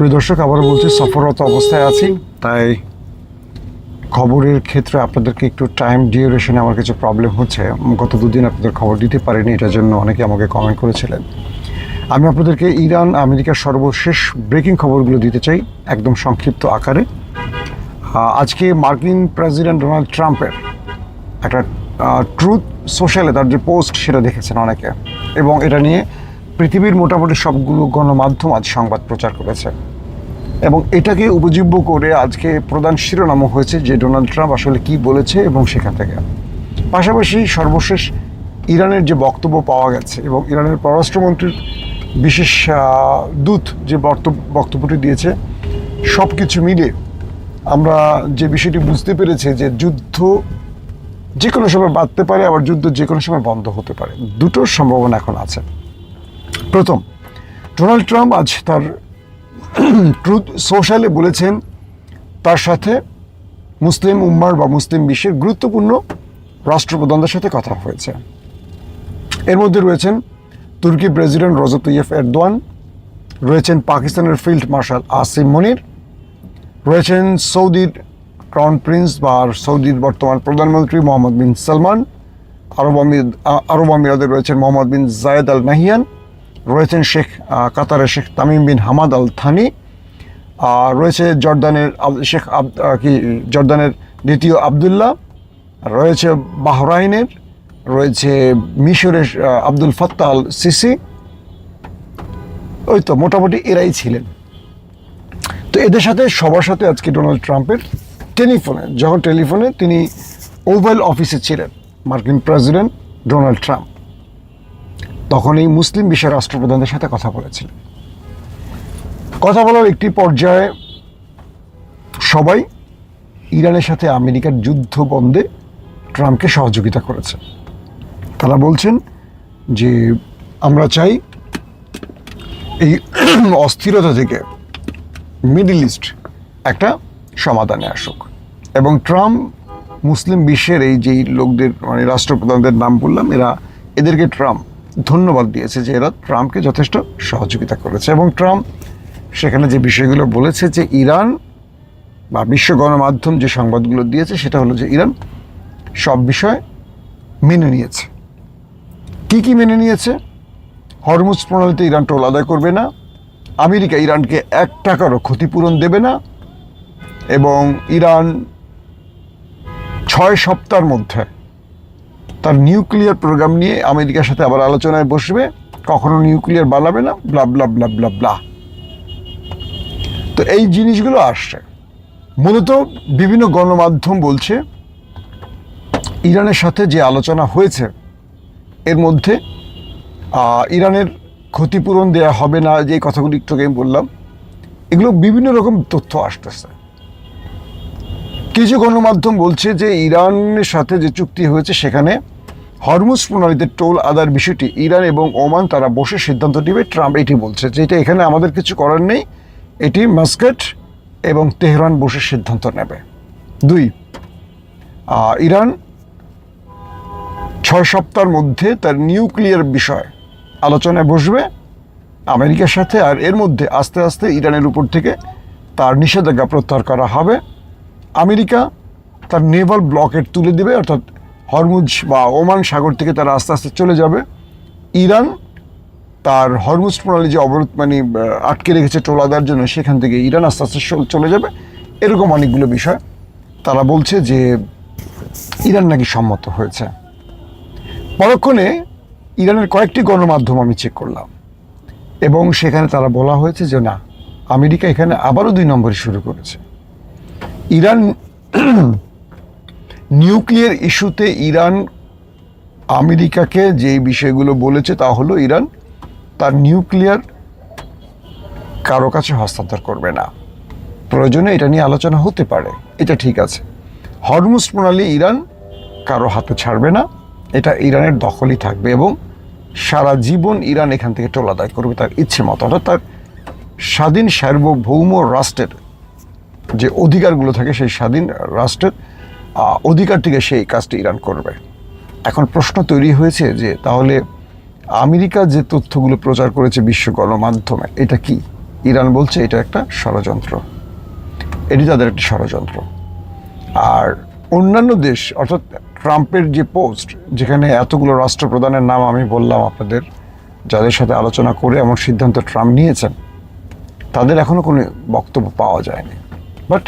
প্রিয় দর্শক, আবারও বলছি সফররত অবস্থায় আছি, তাই খবরের ক্ষেত্রে আপনাদেরকে একটু টাইম ডিউরেশনে আমার কিছু প্রবলেম হচ্ছে। গত দুদিন আপনাদের খবর দিতে পারিনি, এটার জন্য অনেকে আমাকে কমেন্ট করেছিলেন। আমি আপনাদেরকে ইরান আমেরিকার সর্বশেষ ব্রেকিং খবরগুলো দিতে চাই একদম সংক্ষিপ্ত আকারে। আজকে মার্কিন প্রেসিডেন্ট ডোনাল্ড ট্রাম্পের একটা ট্রুথ সোশ্যালে তার যে পোস্ট সেটা দেখেছেন অনেকে, এবং এটা নিয়ে পৃথিবীর মোটামুটি সবগুলো গণমাধ্যম আজ সংবাদ প্রচার করেছে, এবং এটাকে উপজীব্য করে আজকে প্রধান শিরোনামও হয়েছে যে ডোনাল্ড ট্রাম্প আসলে কি বলেছে। এবং সেখান থেকে পাশাপাশি সর্বশেষ ইরানের যে বক্তব্য পাওয়া গেছে এবং ইরানের পররাষ্ট্রমন্ত্রীর বিশেষ দূত যে বক্তব্যটি দিয়েছে, সব কিছু মিলে আমরা যে বিষয়টি বুঝতে পেরেছি যে যুদ্ধ যে কোনো সময় বাঁধতে পারে, আবার যুদ্ধ যে কোনো সময় বন্ধ হতে পারে, দুটোর সম্ভাবনা এখন আছে। প্রথম, ডোনাল্ড ট্রাম্প আজ তার ট্রুথ সোশ্যালে বলেছেন তার সাথে মুসলিম উম্মার বা মুসলিম বিশ্বের গুরুত্বপূর্ণ রাষ্ট্রপ্রধানদের সাথে কথা হয়েছে। এর মধ্যে রয়েছেন তুর্কি প্রেসিডেন্ট রজব তাইয়্যিপ এরদোয়ান, রয়েছেন পাকিস্তানের ফিল্ড মার্শাল আসিম মনির, রয়েছেন সৌদির ক্রাউন প্রিন্স বা সৌদির বর্তমান প্রধানমন্ত্রী মোহাম্মদ বিন সালমান, আরব আমিরাতে রয়েছেন মোহাম্মদ বিন জায়েদ আল নাহিয়ান, রয়েছেন কাতারের Sheikh Tamim bin Hamad Al Thani, রয়েছে জর্দানের দ্বিতীয় আবদুল্লাহ, রয়েছে বাহরাইনের, রয়েছে মিশরের আব্দুল ফাত্তাহ আল সিসি। ওই তো মোটামুটি এরাই ছিলেন। তো এদের সাথে সবার সাথে আজকে ডোনাল্ড ট্রাম্পের টেলিফোনে তিনি ওভাল অফিসে ছিলেন মার্কিন প্রেসিডেন্ট ডোনাল্ড ট্রাম্প, তখন এই মুসলিম বিশ্বের রাষ্ট্রপ্রধানদের সাথে কথা বলেছিলেন। কথা বলার একটি পর্যায়ে সবাই ইরানের সাথে আমেরিকার যুদ্ধ বন্ধে ট্রাম্পকে সহযোগিতা করেছে। তারা বলছেন যে আমরা চাই এই অস্থিরতা থেকে মিডল ইস্ট একটা সমাধানে আসুক, এবং ট্রাম্প মুসলিম বিশ্বের এই যেই লোকদের মানে রাষ্ট্রপ্রধানদের নাম বললাম, এদেরকে ট্রাম্প ধন্যবাদ দিয়েছে যে এরা ট্রাম্পকে যথেষ্ট সহযোগিতা করেছে। এবং ট্রাম্প সেখানে যে বিষয়গুলো বলেছে যে ইরান বা বিশ্ব গণমাধ্যম যে সংবাদগুলো দিয়েছে সেটা হলো যে ইরান সব বিষয় মেনে নিয়েছে। কি মেনে নিয়েছে? হরমুজ প্রণালীতে ইরান টোল আদায় করবে না, আমেরিকা ইরানকে $1 ক্ষতিপূরণ দেবে না, এবং ইরান 6 সপ্তাহের মধ্যে তার নিউক্লিয়ার প্রোগ্রাম নিয়ে আমেরিকার সাথে আবার আলোচনায় বসবে, কখনো নিউক্লিয়ার বানাবে না, ব্লা ব্লা ব্লা ব্লা ব্লা। তো এই জিনিসগুলো আসছে। মূলত বিভিন্ন গণমাধ্যম বলছে ইরানের সাথে যে আলোচনা হয়েছে এর মধ্যে ইরানের ক্ষতিপূরণ দেয়া হবে না, যে কথাগুলি একটু আমি বললাম, এগুলো বিভিন্ন রকম তথ্য আসতেছে। কিছু গণমাধ্যম বলছে যে ইরানের সাথে যে চুক্তি হয়েছে সেখানে হরমুজ প্রণালীতে টোল আদায়ের বিষয়টি ইরান এবং ওমান তারা বসে সিদ্ধান্ত নেবে। ট্রাম্প এটি বলছে যে এটা এখানে আমাদের কিছু করার নেই, এটি মাস্কাট এবং তেহরান বসে সিদ্ধান্ত নেবে। 2, ইরান 6 সপ্তাহের মধ্যে তার নিউক্লিয়ার বিষয় আলোচনায় বসবে আমেরিকার সাথে, আর এর মধ্যে আস্তে আস্তে ইরানের উপর থেকে তার নিষেধাজ্ঞা প্রত্যাহার করা হবে। আমেরিকা তার নেভাল ব্লকেট তুলে দেবে, অর্থাৎ হরমুজ বা ওমান সাগর থেকে তারা আস্তে আস্তে চলে যাবে। ইরান তার হরমুজ প্রণালী যে অবরোধ আটকে রেখেছে টোল আদায়ের জন্য, সেখান থেকে ইরান আস্তে আস্তে চলে যাবে। এরকম অনেকগুলো বিষয় তারা বলছে যে ইরান নাকি সম্মত হয়েছে। পরক্ষণে ইরানের কয়েকটি গণমাধ্যম আমি চেক করলাম, এবং সেখানে তারা বলা হয়েছে যে না, আমেরিকা এখানে আবারও 2 নম্বরই শুরু করেছে। ইরান নিউক্লিয়ার ইস্যুতে ইরান আমেরিকাকে যে বিষয়গুলো বলেছে তা হলো ইরান তার নিউক্লিয়ার কারো কাছে হস্তান্তর করবে না, প্রয়োজনে এটা নিয়ে আলোচনা হতে পারে, এটা ঠিক আছে। হরমুজ প্রণালী ইরান কারো হাতে ছাড়বে না, এটা ইরানের দখলই থাকবে, এবং সারা জীবন ইরান এখান থেকে টোল আদায় করবে তার ইচ্ছে মতো, অর্থাৎ তার স্বাধীন সার্বভৌম রাষ্ট্রের যে অধিকারগুলো থাকে সেই স্বাধীন রাষ্ট্রের অধিকার থেকে সেই কাজটি ইরান করবে। এখন প্রশ্ন তৈরি হয়েছে যে তাহলে আমেরিকা যে তথ্যগুলো প্রচার করেছে বিশ্ব গণমাধ্যমে, এটা কি? ইরান বলছে এটা একটা ষড়যন্ত্র, এটি তাদের একটি ষড়যন্ত্র। আর অন্যান্য দেশ, অর্থাৎ ট্রাম্পের যে পোস্ট, যেখানে এতগুলো রাষ্ট্রপ্রধানের নাম আমি বললাম আপনাদের, যাদের সাথে আলোচনা করে এমন সিদ্ধান্ত ট্রাম্প নিয়েছেন, তাদের এখনও কোনো বক্তব্য পাওয়া যায়নি। বাট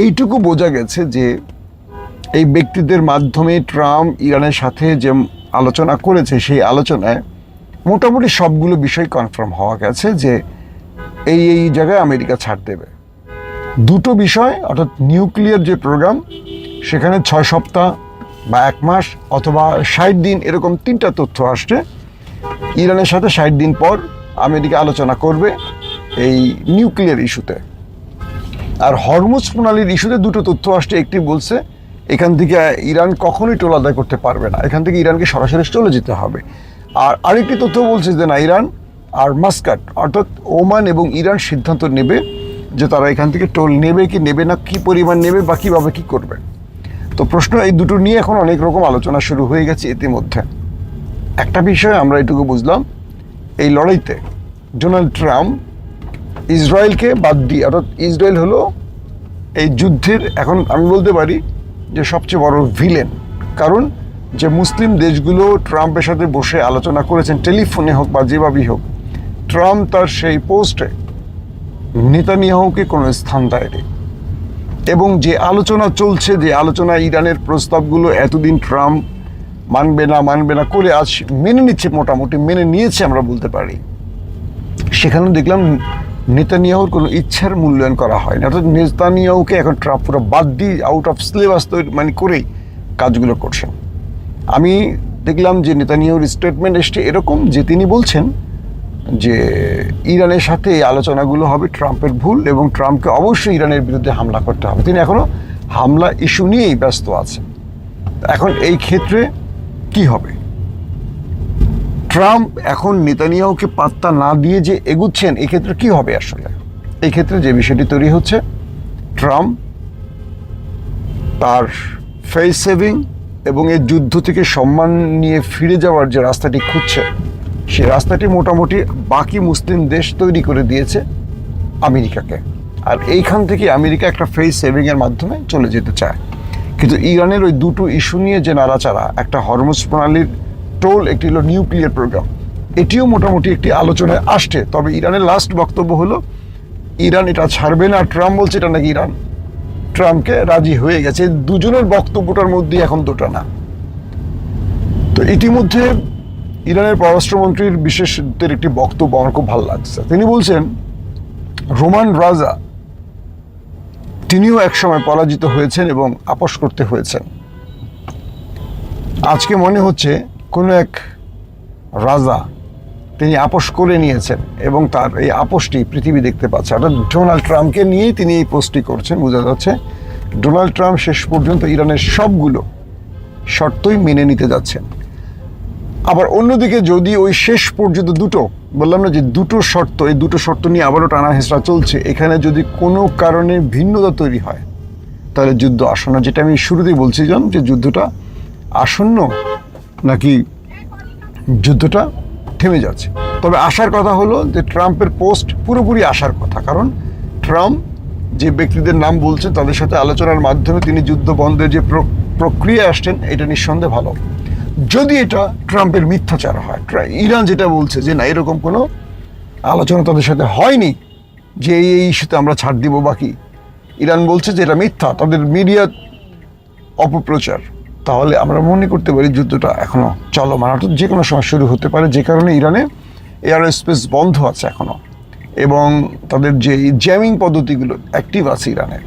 এইটুকু বোঝা গেছে যে এই ব্যক্তিদের মাধ্যমে ট্রাম্প ইরানের সাথে যে আলোচনা করেছে, সেই আলোচনায় মোটামুটি সবগুলো বিষয় কনফার্ম হওয়া গেছে যে এই জায়গায় আমেরিকা ছাড় দেবে। দুটো বিষয়, অর্থাৎ নিউক্লিয়ার যে প্রোগ্রাম, সেখানে 6 সপ্তাহ বা 1 মাস অথবা 60 দিন, এরকম 3টা তথ্য আসছে। ইরানের সাথে 60 দিন পর আমেরিকা আলোচনা করবে এই নিউক্লিয়ার ইস্যুতে। আর হরমুজ প্রণালীর ইস্যুতে দুটো তথ্য আসছে। একটি বলছে এখান থেকে ইরান কখনোই টোল আদায় করতে পারবে না, এখান থেকে ইরানকে সরাসরি চলে যেতে হবে। আর আরেকটি তথ্য বলছে যে না, ইরান আর মাস্কাট, অর্থাৎ ওমান এবং ইরান সিদ্ধান্ত নেবে যে তারা এখান থেকে টোল নেবে কি নেবে না, কী পরিমাণ নেবে বা কীভাবে কী করবে। তো প্রশ্ন এই দুটো নিয়ে এখন অনেক রকম আলোচনা শুরু হয়ে গেছে ইতিমধ্যে। একটা বিষয় আমরা এটুকু বুঝলাম, এই লড়াইতে ডোনাল্ড ট্রাম্প ইসরায়েলকে বাদ দিয়ে, অর্থাৎ ইসরায়েল হলো এই যুদ্ধের এখন আমি বলতে পারি যে সবচেয়ে বড় ভিলেন। কারণ যে মুসলিম দেশগুলো ট্রাম্পের সাথে বসে আলোচনা করেছেন, টেলিফোনে হোক বা যেভাবেই হোক, ট্রাম্প তার সেই পোস্টে নেতানিয়াহুকে কোনো স্থান দেয়নি। এবং যে আলোচনা চলছে, যে আলোচনা ইরানের প্রস্তাবগুলো এতদিন ট্রাম্প মানবে না করে আজ মেনে নিচ্ছে, মোটামুটি মেনে নিয়েছে আমরা বলতে পারি, সেখানে দেখলাম নেতানিয়াহুর কোনো ইচ্ছার মূল্যায়ন করা হয়নি। অর্থাৎ নেতানিয়াহুকে এখন ট্রাম্প পুরো বাদ দিয়ে আউট অফ সিলেবাস তৈরি করেই কাজগুলো করছেন। আমি দেখলাম যে নেতানিয়াহুর স্টেটমেন্ট এসছে এরকম যে তিনি বলছেন যে ইরানের সাথে এই আলোচনাগুলো হবে ট্রাম্পের ভুল এবং ট্রাম্পকে অবশ্যই ইরানের বিরুদ্ধে হামলা করতে হবে। তিনি এখনও হামলা ইস্যু নিয়েই ব্যস্ত আছেন। এখন এই ক্ষেত্রে কি হবে? ট্রাম্প এখন নেতানিয়াহুকে পাত্তা না দিয়ে যে এগুচ্ছেন, এই ক্ষেত্রে কী হবে আসলে? এই ক্ষেত্রে যে বিষয়টি তৈরি হচ্ছে, ট্রাম্প তার ফেস সেভিং এবং এই যুদ্ধ থেকে সম্মান নিয়ে ফিরে যাওয়ার যে রাস্তাটি খুঁজছে, সেই রাস্তাটি মোটামুটি বাকি মুসলিম দেশ তৈরি করে দিয়েছে আমেরিকাকে। আর এইখান থেকে আমেরিকা একটা ফেস সেভিংয়ের মাধ্যমে চলে যেতে চায়। কিন্তু ইরানের ওই দুটো ইস্যু নিয়ে যে নাড়াচাড়া, একটা হরমুজ প্রণালীর টোল, একটি হলো নিউক্লিয়ার প্রোগ্রাম, এটিও মোটামুটি একটি আলোচনায় আসছে। তবে ইরানের লাস্ট বক্তব্য হলো ইরান এটা ছাড়বে না। ট্রাম্প বলছে এটা নাকি ইরান ট্রাম্পকে রাজি হয়ে গেছে। দুজনের বক্তব্যটার মধ্যে এখন দুটো না। তো ইতিমধ্যে ইরানের পররাষ্ট্রমন্ত্রীর বিশেষদের একটি বক্তব্য আমার খুব ভালো লাগছে। তিনি বলছেন রোমান রাজা, তিনিও একসময় পরাজিত হয়েছেন এবং আপোস করতে হয়েছেন। আজকে মনে হচ্ছে কোনো এক রাজা তিনি আপোস করে নিয়েছেন এবং তার এই আপোসটি পৃথিবী দেখতে পাচ্ছে। অর্থাৎ ডোনাল্ড ট্রাম্পকে নিয়েই তিনি এই পোস্টটি করছেন। বোঝা যাচ্ছে ডোনাল্ড ট্রাম্প শেষ পর্যন্ত ইরানের সবগুলো শর্তই মেনে নিতে যাচ্ছেন। আবার অন্যদিকে যদি ওই শেষ পর্যন্ত দুটো, বললাম না যে দুটো শর্ত, এই দুটো শর্ত নিয়ে আবারও টানা হেঁচড়া চলছে, এখানে যদি কোনো কারণে ভিন্নতা তৈরি হয় তাহলে যুদ্ধ আসন্ন। যেটা আমি শুরুতেই বলছিলাম যে যুদ্ধটা আসন্ন নাকি যুদ্ধটা থেমে যাচ্ছে। তবে আসার কথা হলো যে ট্রাম্পের পোস্ট পুরোপুরি আসার কথা। কারণ ট্রাম্প যে ব্যক্তিদের নাম বলছেন তাদের সাথে আলোচনার মাধ্যমে তিনি যুদ্ধ বন্ধের যে প্রক্রিয়া আসছেন, এটা নিঃসন্দেহে ভালো। যদি এটা ট্রাম্পের মিথ্যাচার হয়, ইরান যেটা বলছে যে না, এরকম কোনো আলোচনা তাদের সাথে হয়নি যে এই ইস্যুতে আমরা ছাড় দিব বাকি, ইরান বলছে যে এটা মিথ্যা, তাদের মিডিয়া অপপ্রচার, তাহলে আমরা মনে করতে পারি যুদ্ধটা এখনও চলমান, অর্থাৎ যে কোনো সময় শুরু হতে পারে। যে কারণে ইরানে এয়ার স্পেস বন্ধ আছে এখনও এবং তাদের যে জ্যামিং পদ্ধতিগুলো অ্যাক্টিভ আছে ইরানে।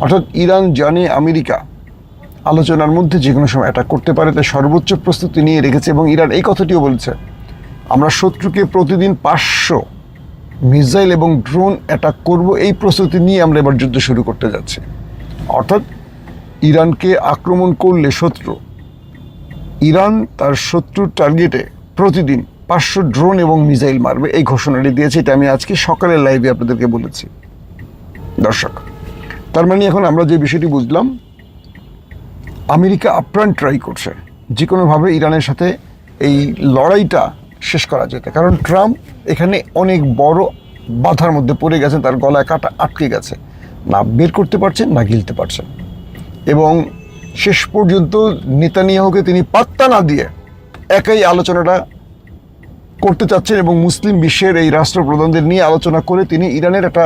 অর্থাৎ ইরান জানে আমেরিকা আলোচনার মধ্যে যে কোনো সময় অ্যাটাক করতে পারে, তাই সর্বোচ্চ প্রস্তুতি নিয়ে রেখেছে। এবং ইরান এই কথাটিও বলেছে, আমরা শত্রুকে প্রতিদিন 500 মিসাইল এবং ড্রোন অ্যাটাক করব, এই প্রস্তুতি নিয়ে আমরা এবার যুদ্ধ শুরু করতে যাচ্ছি। অর্থাৎ ইরানকে আক্রমণ করলে ইরান তার শত্রুর টার্গেটে প্রতিদিন 500 ড্রোন এবং মিসাইল মারবে, এই ঘোষণাটি দিয়েছে। এটা আমি আজকে সকালের লাইভে আপনাদেরকে বলেছি দর্শক। তার মানে এখন আমরা যে বিষয়টি বুঝলাম, আমেরিকা আপ্রাণ ট্রাই করছে যে কোনোভাবে ইরানের সাথে এই লড়াইটা শেষ করা যেতে। কারণ ট্রাম্প এখানে অনেক বড় বাধার মধ্যে পড়ে গেছেন, তার গলায় কাটা আটকে গেছে, না বের করতে পারছেন না গিলতে পারছেন। এবং শেষ পর্যন্ত নেতানিয়াহুকে তিনি পাত্তা না দিয়ে একাই আলোচনাটা করতে চাচ্ছেন এবং মুসলিম বিশ্বের এই রাষ্ট্রপ্রধানদের নিয়ে আলোচনা করে তিনি ইরানের একটা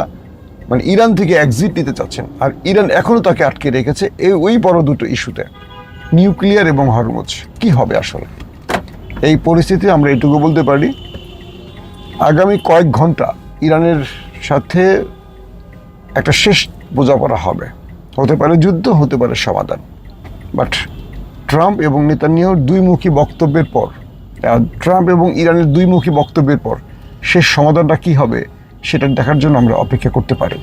ইরান থেকে এক্সিট নিতে চাচ্ছেন। আর ইরান এখনও তাকে আটকে রেখেছে ওই বড় দুটো ইস্যুতে, নিউক্লিয়ার এবং হরমুজ। কি হবে আসলে এই পরিস্থিতি? আমরা এটুকু বলতে পারি, আগামী কয়েক ঘন্টা ইরানের সাথে একটা শেষ বোঝাপড়া হবে, হতে পারে যুদ্ধ, হতে পারে সমাধান। বাট ট্রাম্প এবং নেতানিয়াহুর দুইমুখী বক্তব্যের পর, ট্রাম্প এবং ইরানের দুইমুখী বক্তব্যের পর শেষ সমাধানটা কি হবে সেটা দেখার জন্য আমরা অপেক্ষা করতে পারি।